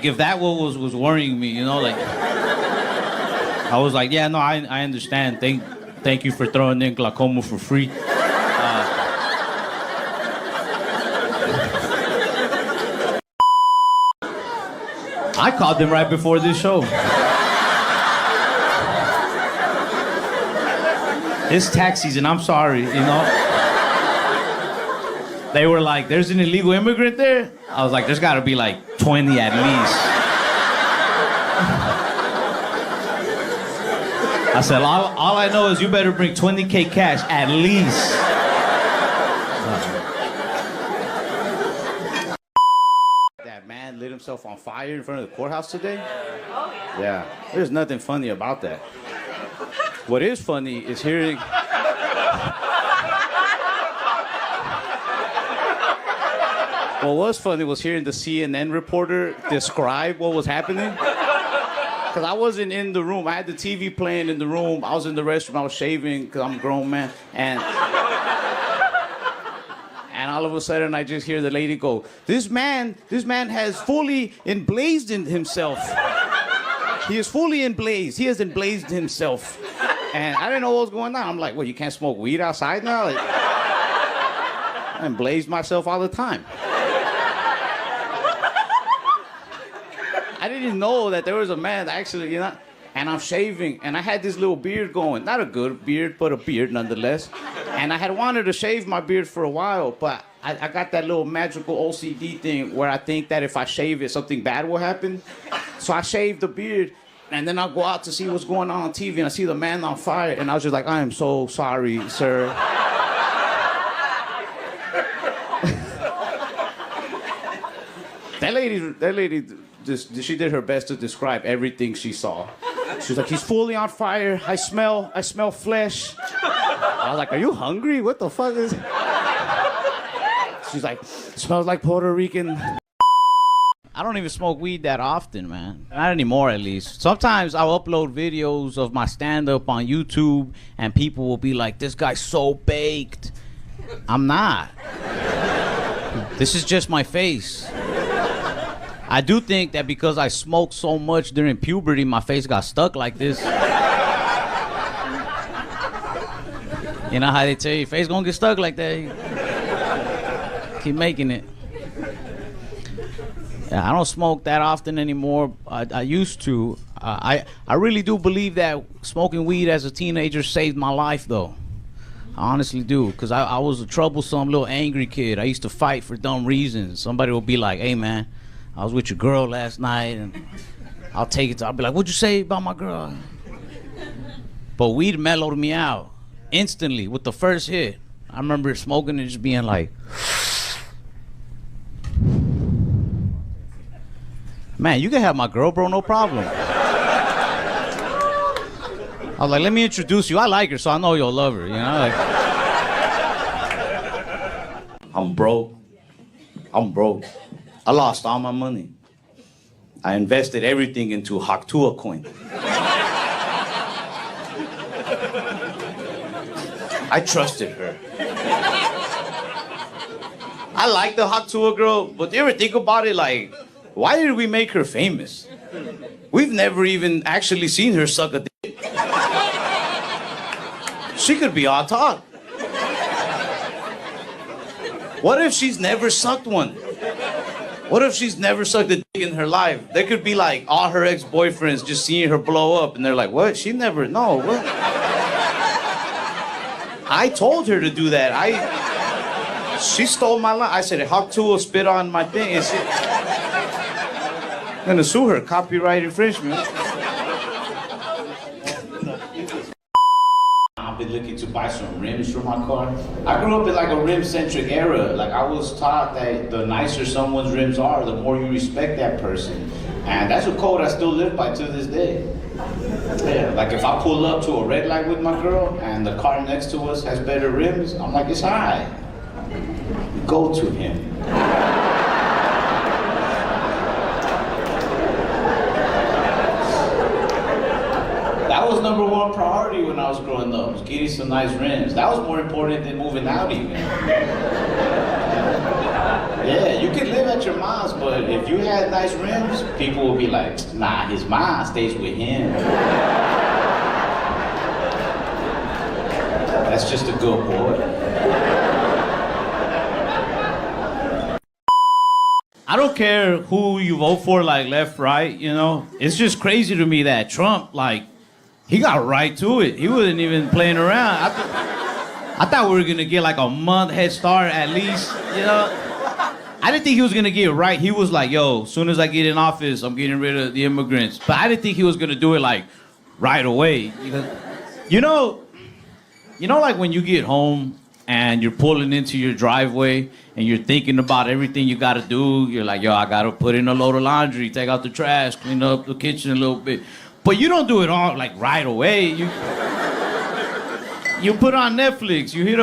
Like, if that was worrying me, you know, like, I was like, yeah, no, I understand. Thank you for throwing in glaucoma for free. I called them right before this show. It's tax season, I'm sorry, you know? They were like, there's an illegal immigrant there? I was like, there's gotta be like 20 at least. I said, all I know is you better bring 20K cash at least. That man lit himself on fire in front of the courthouse today? Oh, yeah. Yeah, there's nothing funny about that. What is funny is hearing... What was funny was hearing the CNN reporter describe what was happening. Because I wasn't in the room. I had the TV playing in the room. I was in the restroom. I was shaving because I'm a grown man. And all of a sudden, I just hear the lady go, this man has fully emblazoned himself. He is fully emblazed. He has emblazed himself. And I didn't know what was going on. I'm like, well, you can't smoke weed outside now? Like, I emblazed myself all the time. I didn't know that there was a man actually, you know, and I'm shaving, and I had this little beard going. Not a good beard, but a beard nonetheless. And I had wanted to shave my beard for a while, but I got that little magical OCD thing where I think that if I shave it, something bad will happen. So I shaved the beard, and then I'll go out to see what's going on TV, and I see the man on fire, and I was just like, I am so sorry, sir. That lady she did her best to describe everything she saw. She was like, he's fully on fire. I smell flesh. I was like, are you hungry? What the fuck is... She's like, smells like Puerto Rican. I don't even smoke weed that often, man. Not anymore, at least. Sometimes I'll upload videos of my stand-up on YouTube, and people will be like, this guy's so baked. I'm not. This is just my face. I do think that because I smoked so much during puberty, my face got stuck like this. You know how they tell you your face gonna get stuck like that? Keep making it. Yeah, I don't smoke that often anymore. I used to. I really do believe that smoking weed as a teenager saved my life, though. I honestly do, because I was a troublesome little angry kid. I used to fight for dumb reasons. Somebody would be like, hey, man, I was with your girl last night, and I'll be like, what'd you say about my girl? But weed mellowed me out instantly with the first hit. I remember smoking and just being like, man, you can have my girl, bro, no problem. I was like, let me introduce you. I like her, so I know you'll love her, you know? Like, I'm broke. I lost all my money. I invested everything into Haktua coin. I trusted her. I like the Haktua girl, but do you ever think about it, like, why did we make her famous? We've never even actually seen her suck a dick. She could be all talk. What if she's never sucked one? What if she's never sucked a dick in her life? There could be like all her ex-boyfriends just seeing her blow up and they're like, what? She never, no, what? I told her to do that. She stole my line. I said, Haktua will spit on my thing. And I'm gonna sue her, copyright infringement. I've been looking to buy some rims for my car. I grew up in like a rim-centric era. Like I was taught that the nicer someone's rims are, the more you respect that person. And that's a code I still live by to this day. Yeah, like if I pull up to a red light with my girl and the car next to us has better rims, I'm like, it's all right. Go to him. That was number one priority when I was growing up, was getting some nice rims. That was more important than moving out even. Yeah, you could live at your mom's, but if you had nice rims, people would be like, nah, his mom stays with him. That's just a good boy. I don't care who you vote for, like left, right, you know. It's just crazy to me that Trump, like, he got right to it. He wasn't even playing around. I thought we were gonna get like a month head start at least, you know. I didn't think he was gonna get it right. He was like, yo, as soon as I get in office, I'm getting rid of the immigrants. But I didn't think he was gonna do it like right away. You know, like when you get home and you're pulling into your driveway and you're thinking about everything you gotta do. You're like, yo, I gotta put in a load of laundry, take out the trash, clean up the kitchen a little bit. But you don't do it all like right away. You put on Netflix, you heat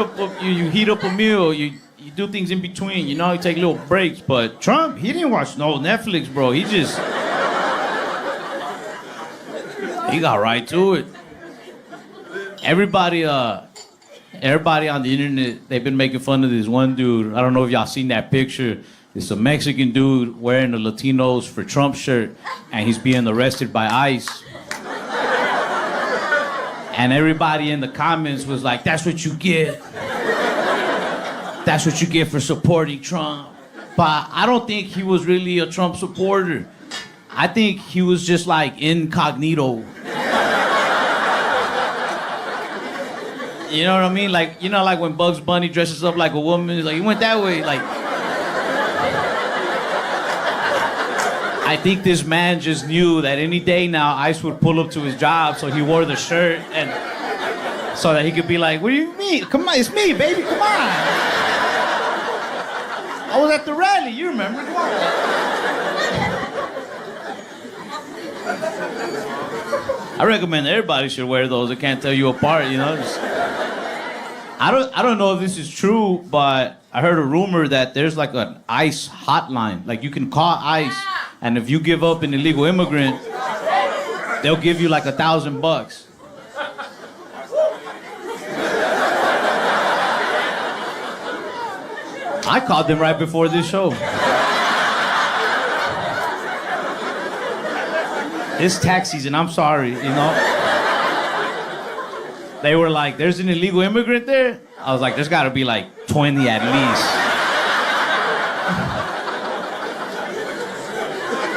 up a meal, you do things in between, you know, you take little breaks. But Trump, he didn't watch no Netflix, bro. He got right to it. Everybody on the internet, they've been making fun of this one dude. I don't know if y'all seen that picture. It's a Mexican dude wearing a Latinos for Trump shirt, and he's being arrested by ICE. And everybody in the comments was like, that's what you get. That's what you get for supporting Trump. But I don't think he was really a Trump supporter. I think he was just like incognito. You know what I mean? Like, you know, like when Bugs Bunny dresses up like a woman, it's like, he went that way. Like, I think this man just knew that any day now ICE would pull up to his job, so he wore the shirt and so that he could be like, what do you mean? Come on, it's me, baby, come on. I was at the rally, you remember? Come on. I recommend everybody should wear those. It can't tell you apart, you know? I don't know if this is true, but I heard a rumor that there's like an ICE hotline. Like you can call ICE, and if you give up an illegal immigrant, they'll give you like $1,000. I called them right before this show. It's tax season, I'm sorry, you know? They were like, there's an illegal immigrant there? I was like, there's gotta be like 20 at least.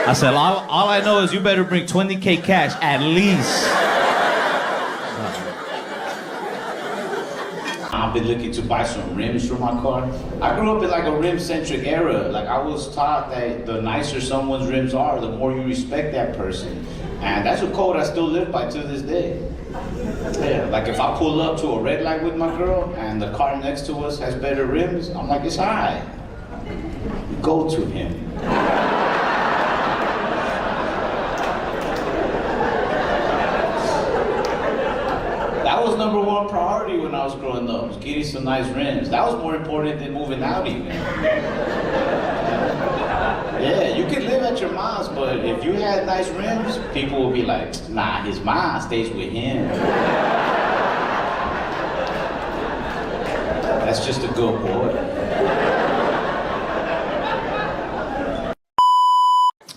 I said, all I know is you better bring 20K cash at least. I've been looking to buy some rims for my car. I grew up in like a rim-centric era. Like I was taught that the nicer someone's rims are, the more you respect that person. And that's a code I still live by to this day. Yeah, like if I pull up to a red light with my girl and the car next to us has better rims, I'm like, it's alright. Go to him. That was number one priority when I was growing up, was getting some nice rims. That was more important than moving out even. Yeah, you could live at your mom's, but if you had nice rims, people would be like, nah, his mom stays with him. That's just a good boy.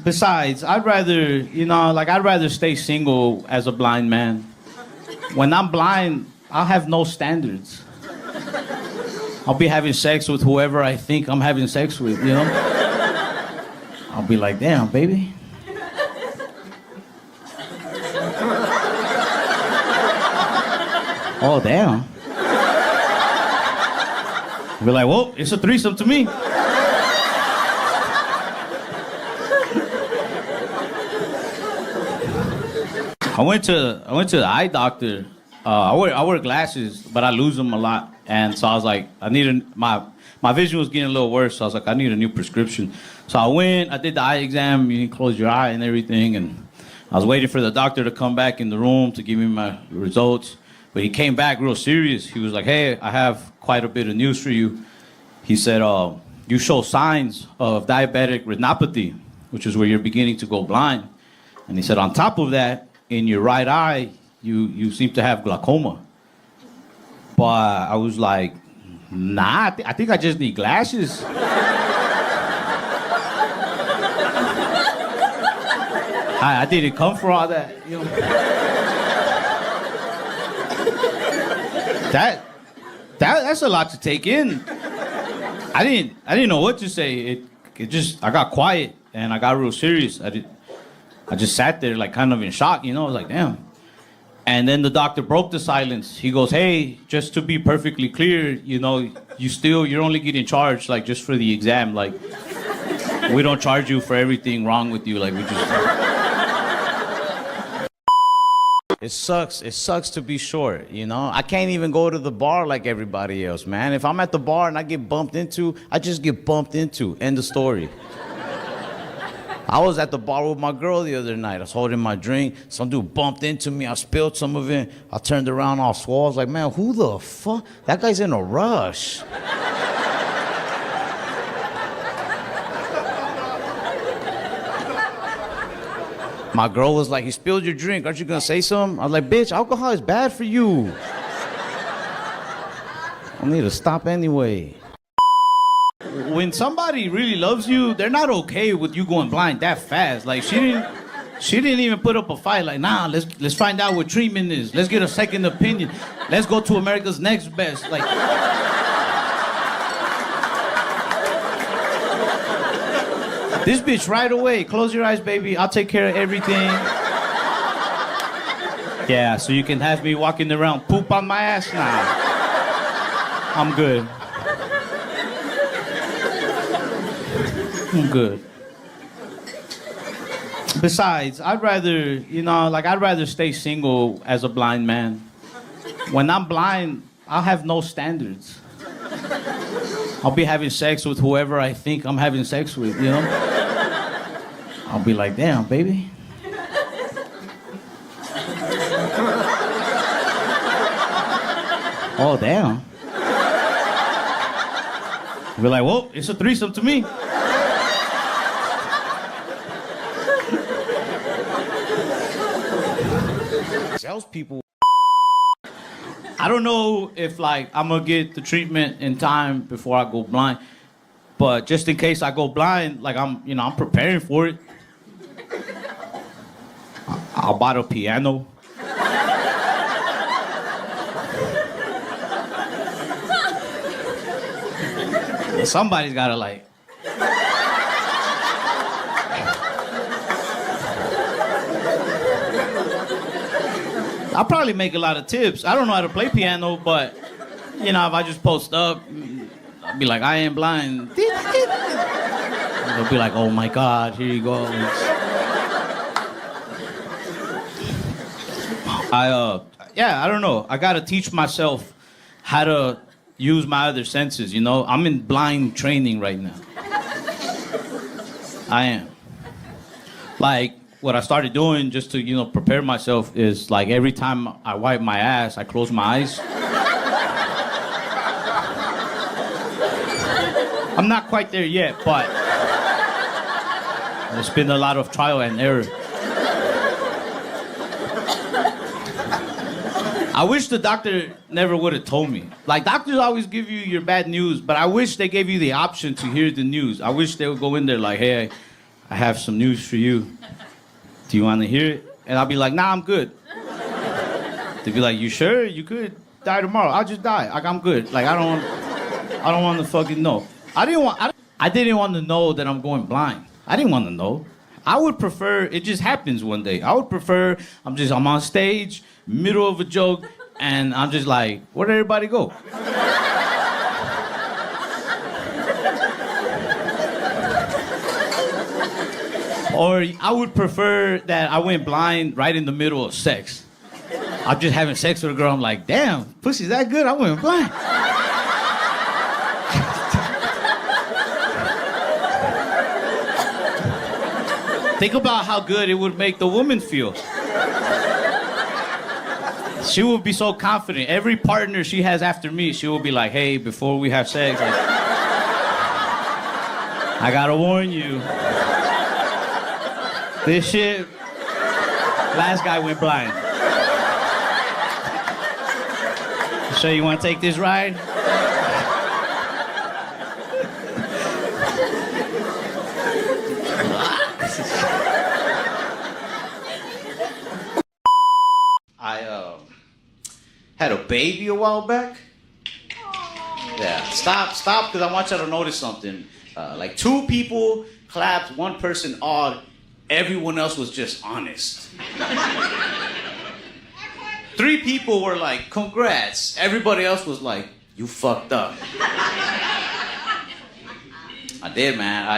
Besides, I'd rather stay single as a blind man. When I'm blind, I'll have no standards. I'll be having sex with whoever I think I'm having sex with, you know? I'll be like, damn, baby. Oh, damn. I'll be like, well, it's a threesome to me. I went to the eye doctor. I wear glasses, but I lose them a lot. And so I was like, my vision was getting a little worse. So I was like, I need a new prescription. So I went, I did the eye exam, you close your eye and everything. And I was waiting for the doctor to come back in the room to give me my results. But he came back real serious. He was like, hey, I have quite a bit of news for you. He said, you show signs of diabetic retinopathy, which is where you're beginning to go blind. And he said, on top of that, in your right eye, you seem to have glaucoma. But I was like, nah, I think I just need glasses. I didn't come for all that. You know? That's a lot to take in. I didn't know what to say. I got quiet and I got real serious. I just sat there like kind of in shock, you know. I was like, damn. And then the doctor broke the silence. He goes, hey, just to be perfectly clear, you know, you're only getting charged like just for the exam. Like, we don't charge you for everything wrong with you. Like, we just. It sucks to be short, you know? I can't even go to the bar like everybody else, man. If I'm at the bar and I get bumped into, I just get bumped into. End of story. I was at the bar with my girl the other night. I was holding my drink. Some dude bumped into me. I spilled some of it. I turned around all swole. I was like, man, who the fuck? That guy's in a rush. My girl was like, he spilled your drink. Aren't you gonna say something? I was like, bitch, alcohol is bad for you. I need to stop anyway. When somebody really loves you, they're not okay with you going blind that fast. Like, she didn't even put up a fight. Like, nah, let's find out what treatment is. Let's get a second opinion. Let's go to America's Next Best. Like, this bitch right away. Close your eyes, baby. I'll take care of everything. Yeah, so you can have me walking around poop on my ass now. I'm good. I'm good. Besides, I'd rather stay single as a blind man. When I'm blind, I'll have no standards. I'll be having sex with whoever I think I'm having sex with, you know? I'll be like, damn, baby. Oh, damn. I'll be like, well, it's a threesome to me. Salespeople. I don't know if like I'm gonna get the treatment in time before I go blind, but just in case I go blind, like I'm preparing for it. I'll buy a piano. Somebody's gotta like. I'll probably make a lot of tips. I don't know how to play piano, but, you know, if I just post up, I'll be like, I am blind. They'll be like, oh my God, here you go. I don't know. I gotta teach myself how to use my other senses, you know? I'm in blind training right now. I am. Like, what I started doing just to, you know, prepare myself is like every time I wipe my ass, I close my eyes. I'm not quite there yet, but there's been a lot of trial and error. I wish the doctor never would have told me. Like, doctors always give you your bad news, but I wish they gave you the option to hear the news. I wish they would go in there like, hey, I have some news for you. Do you want to hear it? And I'll be like, nah, I'm good. They'd be like, you sure? You could die tomorrow. I'll just die. Like, I'm good. Like, I don't want to fucking know. I didn't want to know that I'm going blind. I didn't want to know. I would prefer it just happens one day. I would prefer I'm on stage, middle of a joke, and I'm just like, where'd everybody go? Or I would prefer that I went blind right in the middle of sex. I'm just having sex with a girl. I'm like, damn, pussy's that good? I went blind. Think about how good it would make the woman feel. She would be so confident. Every partner she has after me, she will be like, hey, before we have sex, like, I gotta warn you. This shit, last guy went blind. So you want to take this ride? had a baby a while back? Yeah, stop, because I want y'all to notice something. Like 2 people clapped, 1 person awed, everyone else was just honest. 3 people were like, congrats. Everybody else was like, you fucked up. I did, man.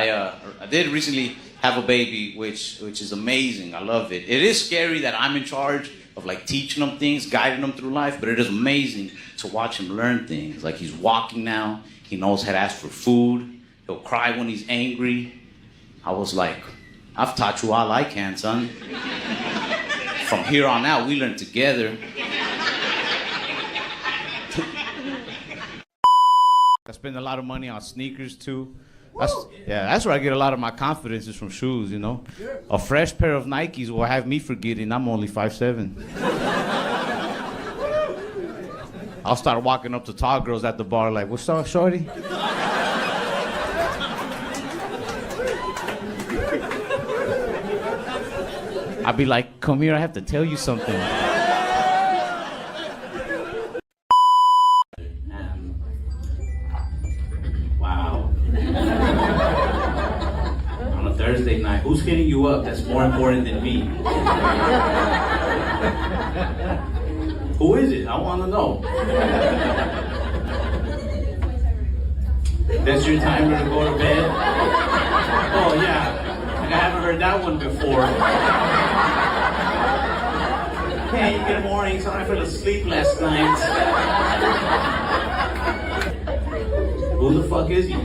I did recently have a baby, which is amazing. I love it. It is scary that I'm in charge of like teaching them things, guiding them through life, but it is amazing to watch him learn things. Like he's walking now. He knows how to ask for food. He'll cry when he's angry. I was like, I've taught you all I can, son. From here on out, we learn together. I spend a lot of money on sneakers too. That's where I get a lot of my confidence is from shoes, you know. A fresh pair of Nikes will have me forgetting I'm only 5'7". I'll start walking up to tall girls at the bar like, what's up, shorty? I'll be like, come here, I have to tell you something. Wow. On a Thursday night, who's hitting you up that's more important than me? Who is it? I want to know. That's your timer to go to bed? Oh, yeah. Like I haven't heard that one before. Hey, good morning. Sorry I fell asleep last night. Who the fuck is he?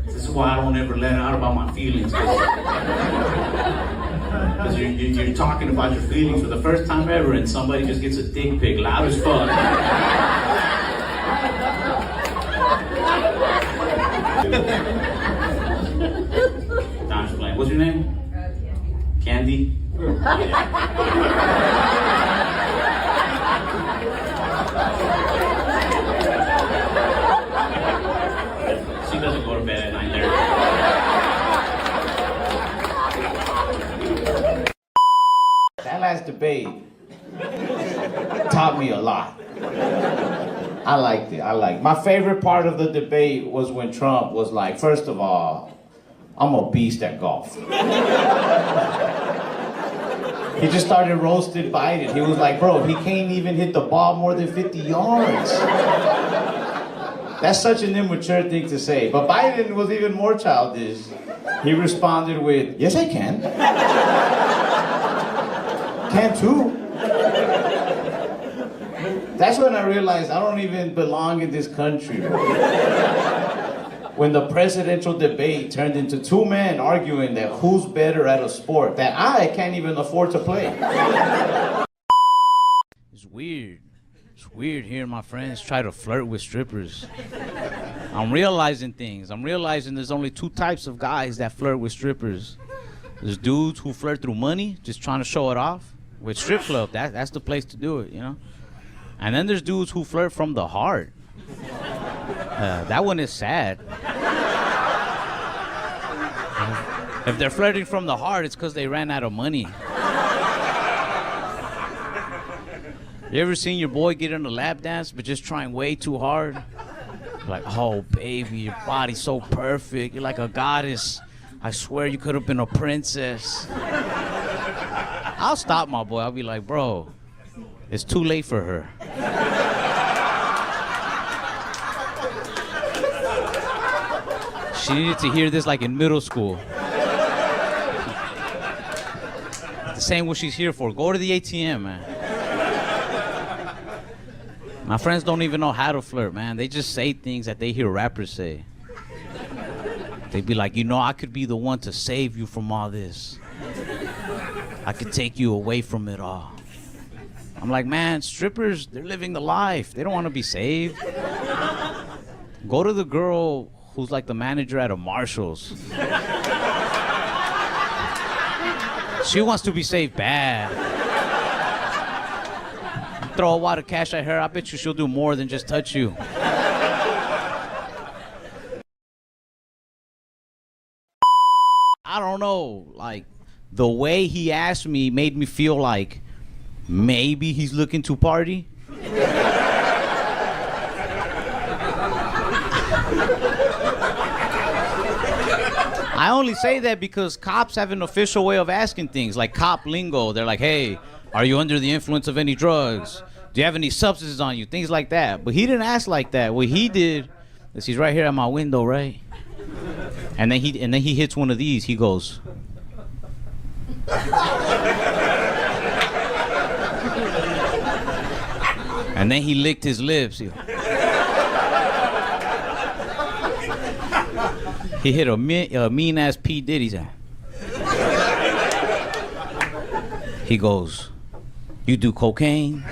This is why I don't ever let out about my feelings. Because you're talking about your feelings for the first time ever and somebody just gets a dick pic loud as fuck. Don's playing. What's your name? Candy? She doesn't go to bed at 9:30. That last debate taught me a lot. I liked it. My favorite part of the debate was when Trump was like, first of all, I'm a beast at golf. He just started roasting Biden. He was like, bro, he can't even hit the ball more than 50 yards. That's such an immature thing to say. But Biden was even more childish. He responded with, yes, I can. Can too. That's when I realized I don't even belong in this country. When the presidential debate turned into 2 men arguing that who's better at a sport that I can't even afford to play. It's weird. It's weird hearing my friends try to flirt with strippers. I'm realizing things. I'm realizing there's only 2 types of guys that flirt with strippers. There's dudes who flirt through money, just trying to show it off. With strip club, that's the place to do it, you know? And then there's dudes who flirt from the heart. That one is sad. If they're flirting from the heart, it's because they ran out of money. You ever seen your boy get in a lap dance but just trying way too hard? Like, oh, baby, your body's so perfect. You're like a goddess. I swear you could have been a princess. I'll stop my boy. I'll be like, bro, it's too late for her. She needed to hear this like in middle school. The same what she's here for. Go to the ATM, man. My friends don't even know how to flirt, man. They just say things that they hear rappers say. They be like, you know, I could be the one to save you from all this. I could take you away from it all. I'm like, man, strippers, they're living the life. They don't want to be saved. Go to the girl who's like the manager at a Marshall's. She wants to be saved bad. Throw a wad of cash at her, I bet you she'll do more than just touch you. I don't know, like, the way he asked me made me feel like maybe he's looking to party. I only say that because cops have an official way of asking things, like cop lingo. They're like, hey, are you under the influence of any drugs? Do you have any substances on you? Things like that. But he didn't ask like that. What he did is he's right here at my window, right? And then he hits one of these. He goes. And then he licked his lips. He hit a mean-ass P. Diddy's ass. He goes, you do cocaine?